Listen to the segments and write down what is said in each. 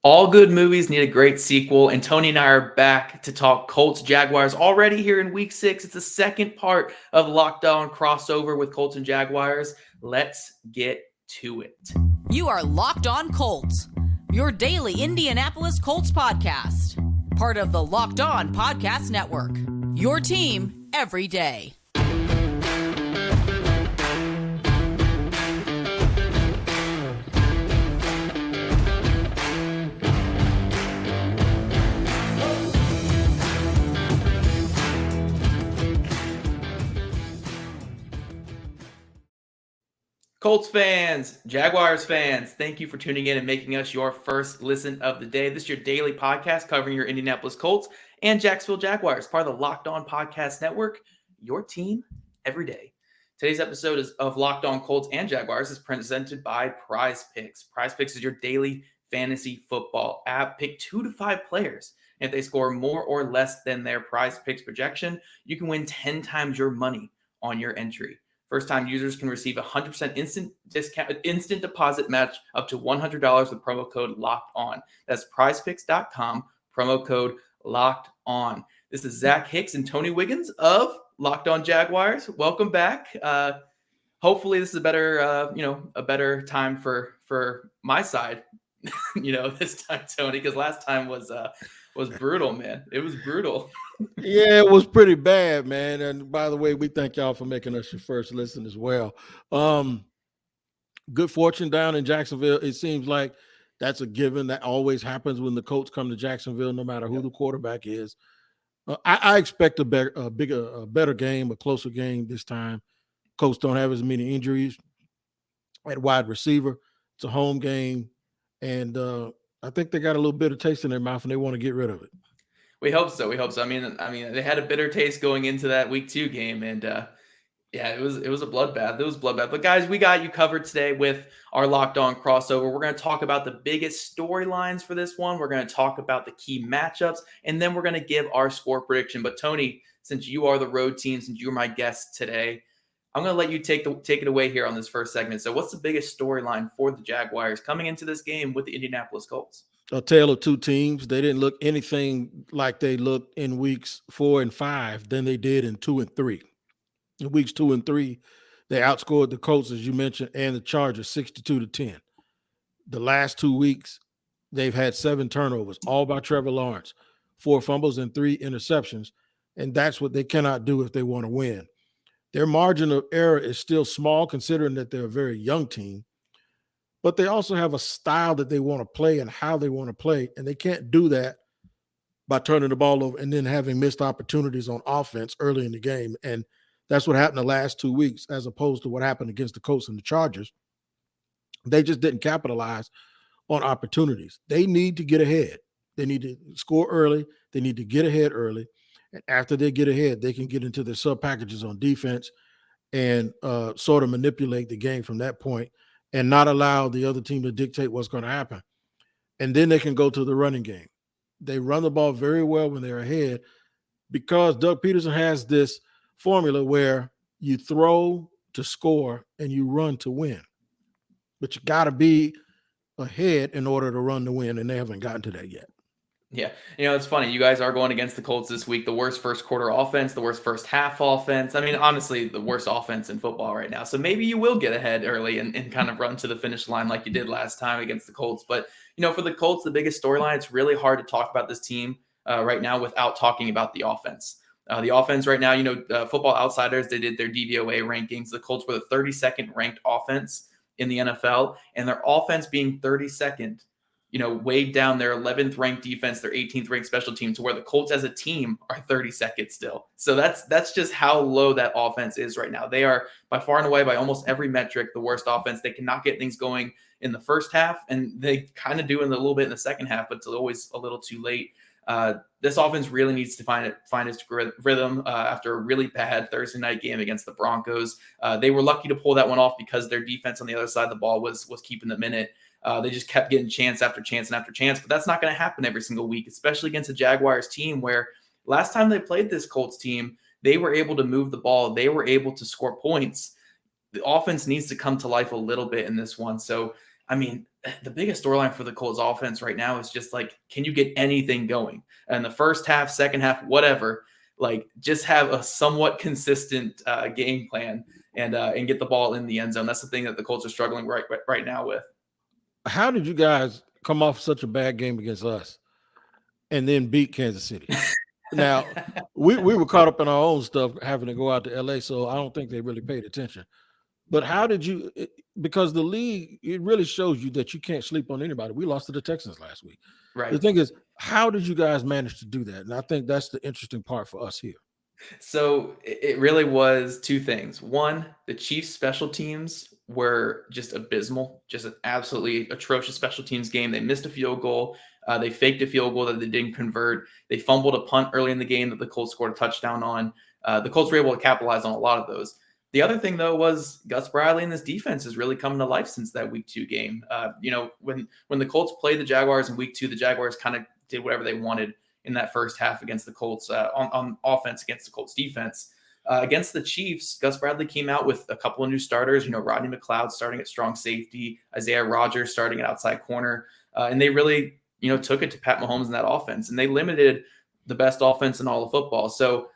All good movies need a great sequel, and Tony and I are back to talk Colts Jaguars already here in week 6. It's the second part of Locked On crossover with Colts and Jaguars. Let's get to it. You are Locked On Colts, your daily Indianapolis Colts podcast. Part of the Locked On Podcast Network, your team every day. Colts fans, Jaguars fans, thank you for tuning in and making us your first listen of the day. This is your daily podcast covering your Indianapolis Colts and Jacksonville Jaguars, part of the Locked On Podcast Network, your team every day. Today's episode of Locked On Colts and Jaguars is presented by PrizePicks. PrizePicks is your daily fantasy football app. Pick 2 to 5 players. And if they score more or less than their PrizePicks projection, you can win 10 times your money on your entry. First-time users can receive a 100% instant deposit match up to $100 with promo code Locked On. That's PrizePicks.com, promo code Locked On. This is Zach Hicks and Tony Wiggins of Locked On Jaguars. Welcome back. Hopefully, this is a better time for my side. This time, Tony, because last time was brutal, man. It was brutal. Yeah, it was pretty bad, man. And by the way, we thank y'all for making us your first listen as well. Good fortune down in Jacksonville. It seems like that's a given. That always happens when the Colts come to Jacksonville, no matter who the quarterback is. I expect a better game, a closer game this time. Colts don't have as many injuries at wide receiver. It's a home game, and I think they got a little bitter taste in their mouth, and they want to get rid of it. We hope so. I mean, they had a bitter taste going into that week 2 game, and it was a bloodbath. It was a bloodbath. But guys, we got you covered today with our Locked On crossover. We're going to talk about the biggest storylines for this one. We're going to talk about the key matchups, and then we're going to give our score prediction. But Tony, since you are the road team, since you're my guest today, I'm going to let you take it away here on this first segment. So, what's the biggest storyline for the Jaguars coming into this game with the Indianapolis Colts? A tale of two teams. They didn't look anything like they looked in weeks 4 and 5 than they did in 2 and 3. In weeks 2 and 3, they outscored the Colts, as you mentioned, and the Chargers 62-10. The last 2 weeks, they've had 7 turnovers, all by Trevor Lawrence, 4 fumbles and 3 interceptions, and that's what they cannot do if they want to win. Their margin of error is still small, considering that they're a very young team. But they also have a style that they want to play and how they want to play, and they can't do that by turning the ball over and then having missed opportunities on offense early in the game. And that's what happened the last 2 weeks, as opposed to what happened against the Colts and the Chargers. They just didn't capitalize on opportunities. They need to get ahead. They need to score early. They need to get ahead early. And after they get ahead, they can get into their sub packages on defense and sort of manipulate the game from that point, and not allow the other team to dictate what's going to happen. And then they can go to the running game. They run the ball very well when they're ahead, because Doug Peterson has this formula where you throw to score and you run to win. But you got to be ahead in order to run to win, and they haven't gotten to that yet. Yeah. It's funny. You guys are going against the Colts this week. The worst first quarter offense, the worst first half offense. I mean, honestly, the worst offense in football right now. So maybe you will get ahead early and kind of run to the finish line like you did last time against the Colts. But, for the Colts, the biggest storyline, it's really hard to talk about this team right now without talking about the offense. The offense right now, Football Outsiders, they did their DVOA rankings. The Colts were the 32nd ranked offense in the NFL, and their offense being 32nd, weighed down their 11th ranked defense, their 18th ranked special team, to where the Colts as a team are 32nd still. So that's just how low that offense is right now. They are by far and away, by almost every metric, the worst offense. They cannot get things going in the first half, and they kind of do in a little bit in the second half, but it's always a little too late. This offense really needs to find its rhythm after a really bad Thursday night game against the Broncos. They were lucky to pull that one off because their defense on the other side of the ball was keeping them in it. They just kept getting chance after chance and after chance, but that's not going to happen every single week, especially against a Jaguars team where last time they played this Colts team, they were able to move the ball. They were able to score points. The offense needs to come to life a little bit in this one. So I mean, the biggest storyline for the Colts offense right now is just like, can you get anything going? And the first half, second half, whatever, like just have a somewhat consistent game plan and get the ball in the end zone. That's the thing that the Colts are struggling right now with. How did you guys come off such a bad game against us and then beat Kansas City? Now, we were caught up in our own stuff having to go out to LA, so I don't think they really paid attention. But how did you – because the league, it really shows you that you can't sleep on anybody. We lost to the Texans last week. Right. The thing is, how did you guys manage to do that? And I think that's the interesting part for us here. So it really was two things. One, the Chiefs' special teams were just abysmal, just an absolutely atrocious special teams game. They missed a field goal. They faked a field goal that they didn't convert. They fumbled a punt early in the game that the Colts scored a touchdown on. The Colts were able to capitalize on a lot of those. The other thing, though, was Gus Bradley and this defense has really come to life since that Week 2 game. When the Colts played the Jaguars in Week 2, the Jaguars kind of did whatever they wanted in that first half against the Colts on offense against the Colts defense. Against the Chiefs, Gus Bradley came out with a couple of new starters. Rodney McLeod starting at strong safety, Isaiah Rodgers starting at outside corner, and they really took it to Pat Mahomes in that offense, and they limited the best offense in all of football. So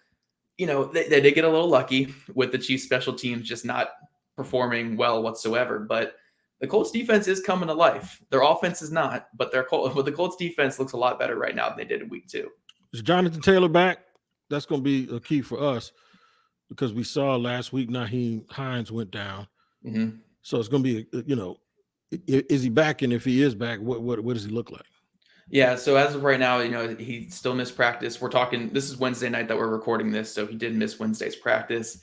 they did get a little lucky with the Chiefs special teams just not performing well whatsoever, but the Colts defense is coming to life. Their offense is not, but the Colts defense looks a lot better right now than they did in Week 2. Is Jonathan Taylor back? That's going to be a key for us because we saw last week Nyheim Hines went down. Mm-hmm. So it's going to be, is he back? And if he is back, what does he look like? Yeah, so as of right now, he still missed practice. This is Wednesday night that we're recording this, so he did miss Wednesday's practice.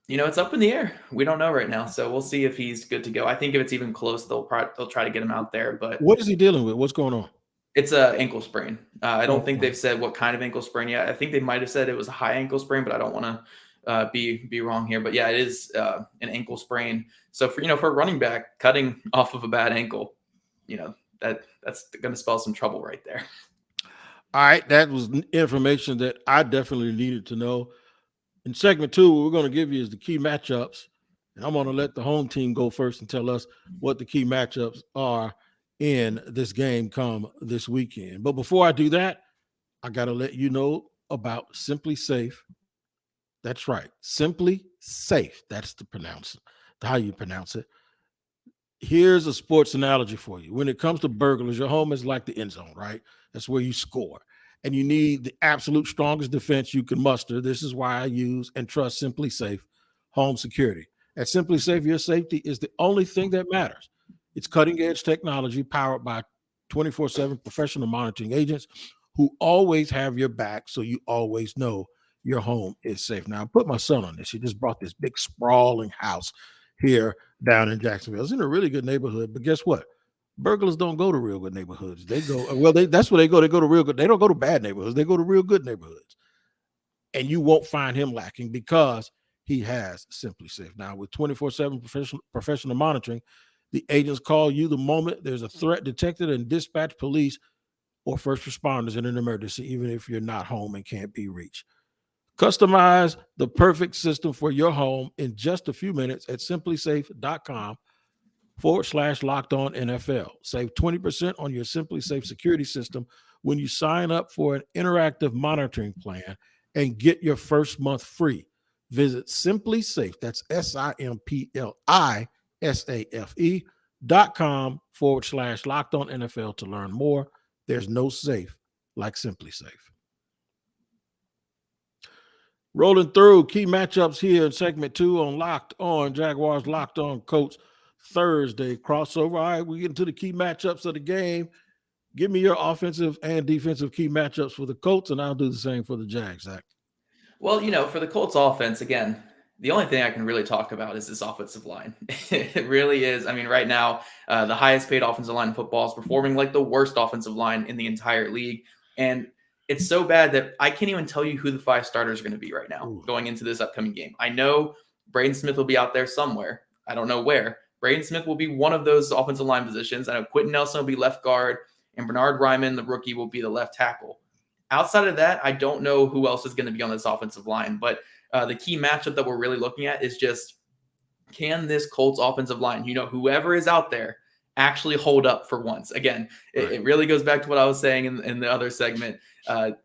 It's up in the air. We don't know right now, so we'll see if he's good to go. I think if it's even close, they'll try to get him out there. But what is he dealing with? What's going on? It's an ankle sprain. I don't think they've said what kind of ankle sprain yet. I think they might have said it was a high ankle sprain, but I don't want to be wrong here. But yeah, it is an ankle sprain. So for a running back cutting off of a bad ankle, that's going to spell some trouble right there. All right, that was information that I definitely needed to know. In segment 2, what we're going to give you is the key matchups, and I'm going to let the home team go first and tell us what the key matchups are in this game come this weekend. But before I do that, I got to let you know about SimpliSafe. That's right, SimpliSafe. That's how you pronounce it. Here's a sports analogy for you. When it comes to burglars, your home is like the end zone, right? That's where you score. And you need the absolute strongest defense you can muster. This is why I use and trust SimpliSafe home security. At SimpliSafe, your safety is the only thing that matters. It's cutting-edge technology powered by 24/7 professional monitoring agents who always have your back, so you always know your home is safe. Now, I put my son on this. He just bought this big sprawling house here down in Jacksonville. It's in a really good neighborhood, but guess what? Burglars don't go to real good neighborhoods. They go, that's where they go. They go to real good. They don't go to bad neighborhoods. They go to real good neighborhoods. And you won't find him lacking because he has SimpliSafe. Now, with 24/7 professional monitoring, the agents call you the moment there's a threat detected and dispatch police or first responders in an emergency, even if you're not home and can't be reached. Customize the perfect system for your home in just a few minutes at simplisafe.com/LockedOnNFL. Save 20% on your SimpliSafe security system when you sign up for an interactive monitoring plan and get your first month free. Visit SimpliSafe, that's SimpliSafe.com/LockedOnNFL to learn more. There's no safe like SimpliSafe. Rolling through key matchups here in segment 2 on Locked On Jaguars, Locked On Colts Thursday crossover. All right, we get into the key matchups of the game. Give me your offensive and defensive key matchups for the Colts, and I'll do the same for the Jags, Zach. Well, for the Colts offense, again, the only thing I can really talk about is this offensive line. It really is. I mean, right now, the highest paid offensive line in football is performing like the worst offensive line in the entire league. And it's so bad that I can't even tell you who the 5 starters are going to be right now going into this upcoming game. I know Braden Smith will be out there somewhere. I don't know where. Braden Smith will be one of those offensive line positions. I know Quentin Nelson will be left guard, and Bernard Ryman, the rookie, will be the left tackle. Outside of that, I don't know who else is going to be on this offensive line. But the key matchup that we're really looking at is just, can this Colts offensive line, whoever is out there, actually hold up for once. Again, it really goes back to what I was saying in the other segment.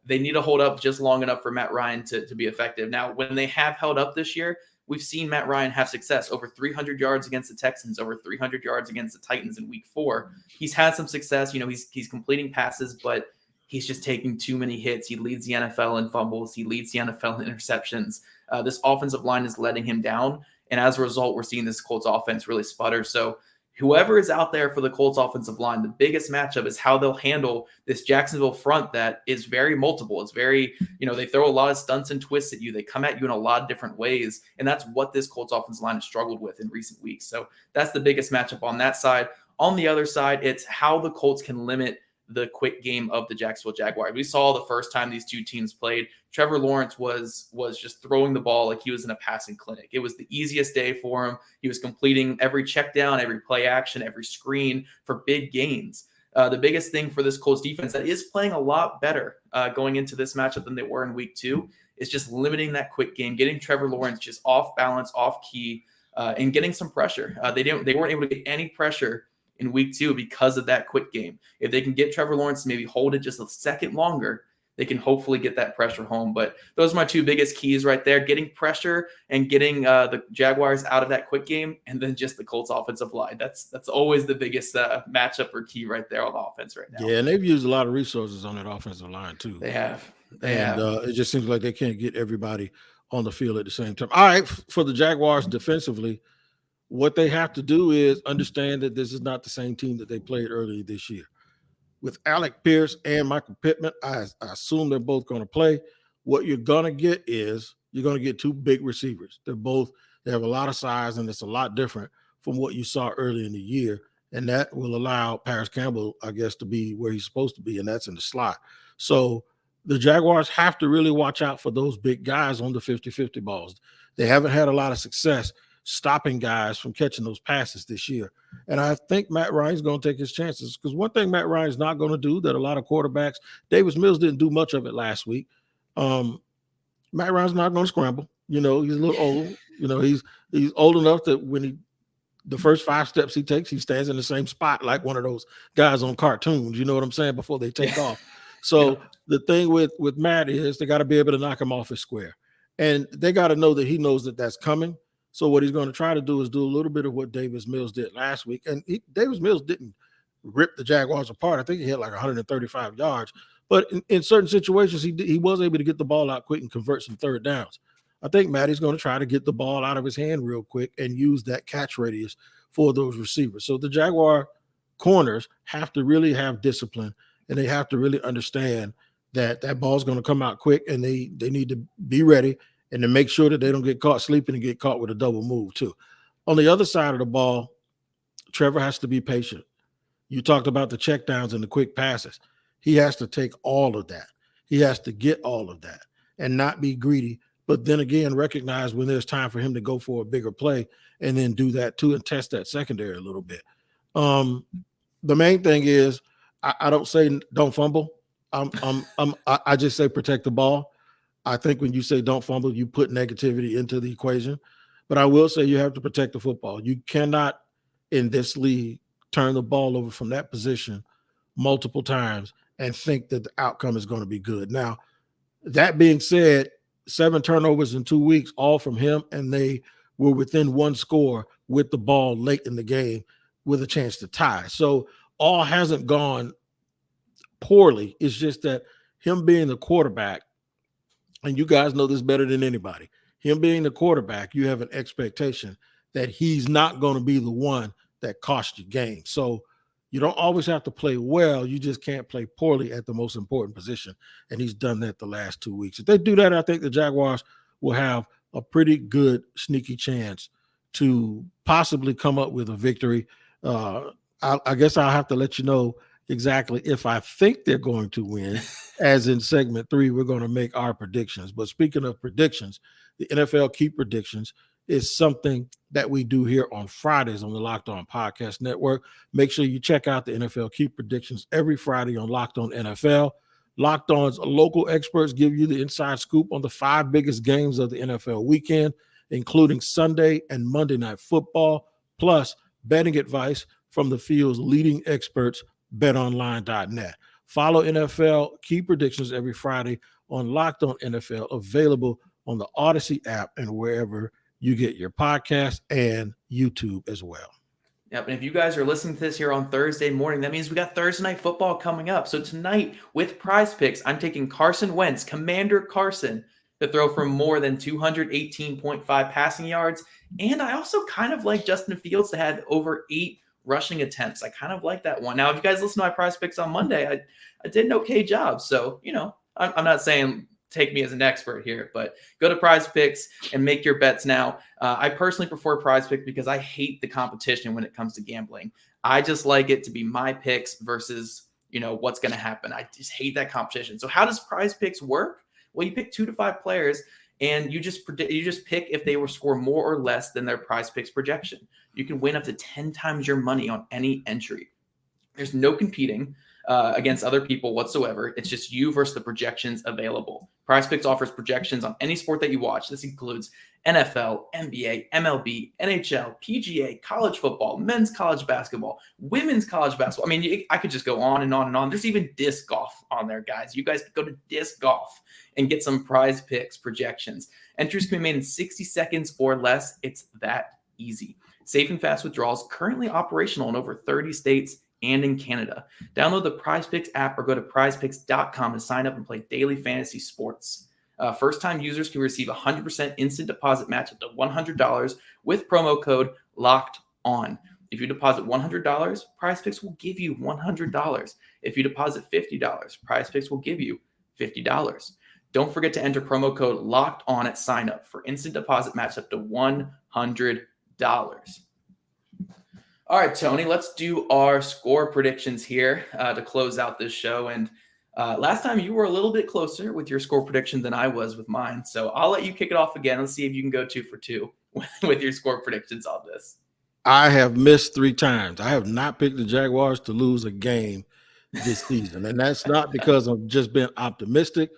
They need to hold up just long enough for Matt Ryan to be effective. Now, when they have held up this year, we've seen Matt Ryan have success. Over 300 yards against the Texans, over 300 yards against the Titans in week 4. He's had some success. He's completing passes, but he's just taking too many hits. He leads the NFL in fumbles. He leads the NFL in interceptions. This offensive line is letting him down. And as a result, we're seeing this Colts offense really sputter. So whoever is out there for the Colts offensive line, the biggest matchup is how they'll handle this Jacksonville front that is very multiple. It's very, they throw a lot of stunts and twists at you. They come at you in a lot of different ways. And that's what this Colts offensive line has struggled with in recent weeks. So that's the biggest matchup on that side. On the other side, it's how the Colts can limit the quick game of the Jacksonville Jaguars. We saw the first time these two teams played, Trevor Lawrence was just throwing the ball like he was in a passing clinic. It was the easiest day for him. He was completing every check down, every play action, every screen for big gains. The biggest thing for this Colts defense that is playing a lot better going into this matchup than they were in week 2 is just limiting that quick game, getting Trevor Lawrence just off balance, off key, and getting some pressure. They weren't able to get any pressure in week 2 because of that quick game. If they can get Trevor Lawrence to maybe hold it just a second longer, they can hopefully get that pressure home. But those are my two biggest keys right there, getting pressure and getting the Jaguars out of that quick game, and then just the Colts offensive line. That's always the biggest matchup or key right there on the offense right now. Yeah, and they've used a lot of resources on that offensive line too. They have. It just seems like they can't get everybody on the field at the same time. All right, for the Jaguars defensively, what they have to do is understand that this is not the same team that they played earlier this year. With Alec Pierce and Michael Pittman, I assume they're both going to play. What you're going to get is you're going to get two big receivers. They have a lot of size, and it's a lot different from what you saw early in the year. And that will allow Paris Campbell, I guess, to be where he's supposed to be, and that's in the slot. So the Jaguars have to really watch out for those big guys on the 50-50 balls. They haven't had a lot of success stopping guys from catching those passes this year. And I think Matt Ryan's going to take his chances, because one thing Matt Ryan's not going to do that a lot of quarterbacks, Davis Mills didn't do much of it last week. Matt Ryan's not going to scramble. He's a little old. He's old enough that when the first 5 steps he takes, he stands in the same spot like one of those guys on cartoons, you know what I'm saying, before they take off. So the thing with Matt is they got to be able to knock him off his square. And they got to know that he knows that that's coming. So what he's going to try to do is do a little bit of what Davis Mills did last week. And Davis Mills didn't rip the Jaguars apart. I think he hit like 135 yards. But in certain situations, he was able to get the ball out quick and convert some third downs. I think Matty's going to try to get the ball out of his hand real quick and use that catch radius for those receivers. So the Jaguar corners have to really have discipline, and they have to really understand that ball's going to come out quick, and they need to be ready and to make sure that they don't get caught sleeping and get caught with a double move too. On the other side of the ball, Trevor has to be patient. You talked about the checkdowns and the quick passes. He has to take all of that. He has to get all of that and not be greedy, but then again, recognize when there's time for him to go for a bigger play and then do that too and test that secondary a little bit. The main thing is I don't say don't fumble. I just say protect the ball. I think when you say don't fumble, you put negativity into the equation. But I will say you have to protect the football. You cannot, in this league, turn the ball over from that position multiple times and think that the outcome is going to be good. Now, that being said, 7 turnovers in 2 weeks, all from him, and they were within 1 score with the ball late in the game with a chance to tie. So all hasn't gone poorly. It's just that him being the quarterback, and you guys know this better than anybody, him being the quarterback, you have an expectation that he's not going to be the one that cost you games. So you don't always have to play well. You just can't play poorly at the most important position. And he's done that the last 2 weeks. If they do that, I think the Jaguars will have a pretty good sneaky chance to possibly come up with a victory. I guess I'll have to let you know exactly if I think they're going to win. As in segment 3, we're going to make our predictions. But speaking of predictions, the NFL Key Predictions is something that we do here on Fridays on the Locked On Podcast Network. Make sure you check out the NFL Key Predictions every Friday on Locked On NFL. Locked On's local experts give you the inside scoop on the 5 biggest games of the NFL weekend, including Sunday and Monday Night Football, plus betting advice from the field's leading experts, BetOnline.net. Follow NFL key predictions every Friday on Locked On NFL, available on the Odyssey app and wherever you get your podcasts, and YouTube as well. Yep, and if you guys are listening to this here on Thursday morning, that means we got Thursday Night Football coming up. So tonight with PrizePicks, I'm taking Carson Wentz, Commander Carson, to throw for more than 218.5 passing yards. And I also kind of like Justin Fields to have over 8 rushing attempts. I kind of like that one. Now, if you guys listen to my PrizePicks on Monday, I did an okay job. So, I'm not saying take me as an expert here, but go to PrizePicks and make your bets now. I personally prefer PrizePicks because I hate the competition when it comes to gambling. I just like it to be my picks versus, what's going to happen. I just hate that competition. So how does PrizePicks work? Well, you pick 2 to 5 players and you just pick if they will score more or less than their PrizePicks projection. You can win up to 10 times your money on any entry. There's no competing against other people whatsoever. It's just you versus the projections available. PrizePicks offers projections on any sport that you watch. This includes NFL, NBA, MLB, NHL, PGA, college football, men's college basketball, women's college basketball. I mean, I could just go on and on and on. There's even disc golf on there, guys. You guys could go to disc golf and get some PrizePicks projections. Entries can be made in 60 seconds or less. It's that easy. Safe and fast withdrawals currently operational in over 30 states and in Canada. Download the PrizePicks app or go to prizepicks.com to sign up and play daily fantasy sports. First-time users can receive 100% instant deposit match up to $100 with promo code LOCKEDON. If you deposit $100, PrizePicks will give you $100. If you deposit $50, PrizePicks will give you $50. Don't forget to enter promo code LOCKEDON at sign up for instant deposit match up to $100. All right, Tony, let's do our score predictions here to close out this show. And last time you were a little bit closer with your score prediction than I was with mine. So I'll let you kick it off again. Let's see if you can go 2 for 2 with your score predictions on this. I have missed 3 times. I have not picked the Jaguars to lose a game this season. And that's not because I've just been optimistic.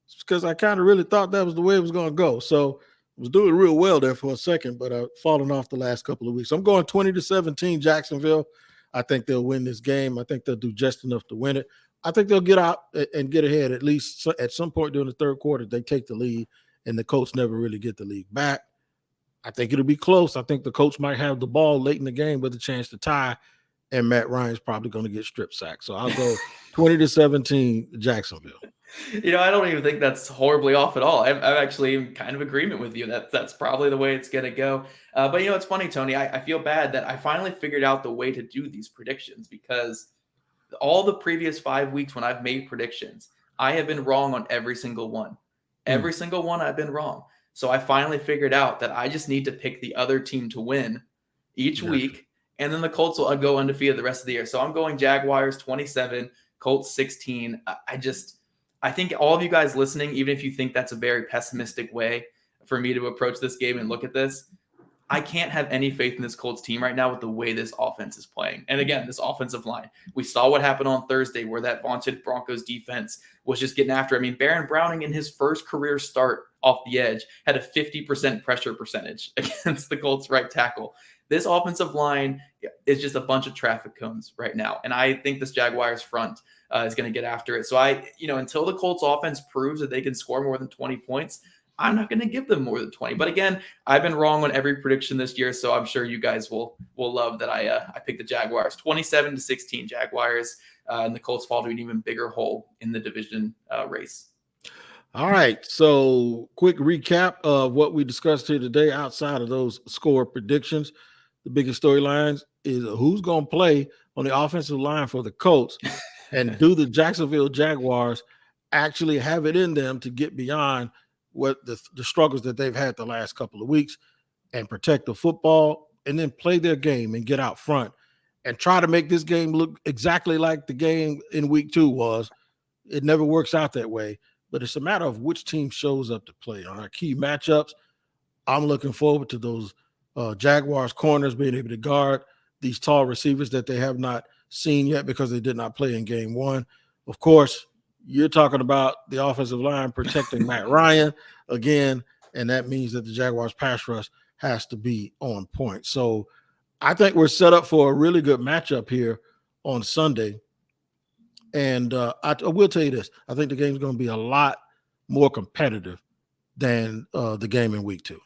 It's because I kind of really thought that was the way it was going to go. So I was doing real well there for a second, but I've fallen off the last couple of weeks. I'm going 20-17 Jacksonville. I think they'll win this game. I think they'll do just enough to win it. I think they'll get out and get ahead at least at some point during the third quarter. They take the lead, and the Colts never really get the lead back. I think it'll be close. I think the Colts might have the ball late in the game with a chance to tie, and Matt Ryan's probably going to get strip sacked. So I'll go 20-17 Jacksonville. I don't even think that's horribly off at all. I'm actually in kind of agreement with you. That's probably the way it's going to go. But it's funny, Tony. I feel bad that I finally figured out the way to do these predictions, because all the previous 5 weeks when I've made predictions, I have been wrong on every single one. Every single one I've been wrong. So I finally figured out that I just need to pick the other team to win each week, and then the Colts will go undefeated the rest of the year. So I'm going Jaguars 27, Colts 16. I think all of you guys listening, even if you think that's a very pessimistic way for me to approach this game and look at this, I can't have any faith in this Colts team right now with the way this offense is playing. And again, this offensive line. We saw what happened on Thursday where that vaunted Broncos defense was just getting after. I mean, Baron Browning in his first career start off the edge had a 50% pressure percentage against the Colts right tackle. This offensive line is just a bunch of traffic cones right now. And I think this Jaguars front is going to get after it. So until the Colts offense proves that they can score more than 20 points, I'm not going to give them more than 20. But again, I've been wrong on every prediction this year, so I'm sure you guys will love that I picked the Jaguars. 27-16 Jaguars, and the Colts fall to an even bigger hole in the division race. All right, so quick recap of what we discussed here today outside of those score predictions. The biggest storylines is who's going to play on the offensive line for the Colts, and do the Jacksonville Jaguars actually have it in them to get beyond what the struggles that they've had the last couple of weeks and protect the football and then play their game and get out front and try to make this game look exactly like the game in week 2 was. It never works out that way, but it's a matter of which team shows up to play. On our key matchups, I'm looking forward to those Jaguars corners being able to guard these tall receivers that they have not seen yet because they did not play in game 1. Of course, you're talking about the offensive line protecting Matt Ryan again, and that means that the Jaguars pass rush has to be on point. So I think we're set up for a really good matchup here on Sunday. And I will tell you this. I think the game's going to be a lot more competitive than the game in week 2.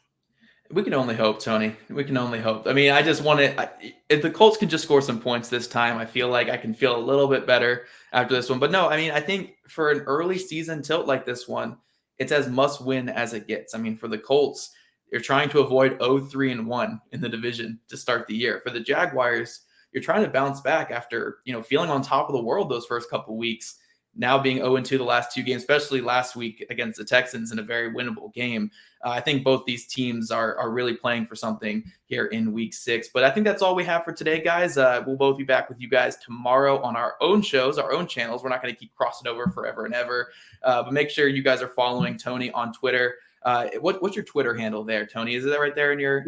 We can only hope, Tony. We can only hope. I mean, I just want to. If the Colts can just score some points this time, I feel like I can feel a little bit better after this one. But no, I mean, I think for an early season tilt like this one, it's as must win as it gets. I mean, for the Colts, you're trying to avoid 0-3-1 in the division to start the year. For the Jaguars, you're trying to bounce back after feeling on top of the world those first couple weeks. Now being 0-2 the last 2 games, especially last week against the Texans in a very winnable game. I think both these teams are really playing for something here in week 6. But I think that's all we have for today, guys. We'll both be back with you guys tomorrow on our own shows, our own channels. We're not going to keep crossing over forever and ever. But make sure you guys are following Tony on Twitter. What's your Twitter handle there, Tony? Is it right there in your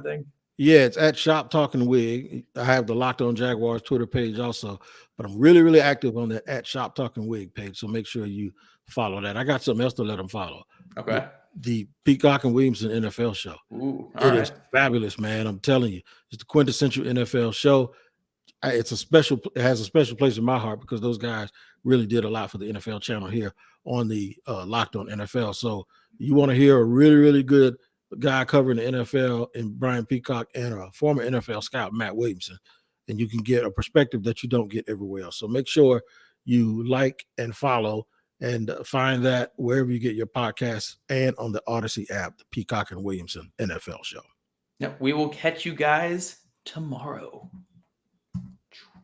thing? Yeah, it's at Shop Talking Wig. I have the Locked On Jaguars Twitter page also, but I'm really, really active on the at Shop Talking Wig page. So make sure you follow that. I got something else to let them follow. Okay. The Peacock and Williamson NFL show. Ooh, it is fabulous, man. I'm telling you, it's the quintessential NFL show. It has a special place in my heart because those guys really did a lot for the NFL channel here on the Locked On NFL. So you want to hear a really, really good guy covering the NFL and Brian Peacock and a former NFL scout, Matt Williamson, and you can get a perspective that you don't get everywhere else. So make sure you like and follow and find that wherever you get your podcasts and on the Odyssey app, the Peacock and Williamson NFL show. Yep, we will catch you guys tomorrow.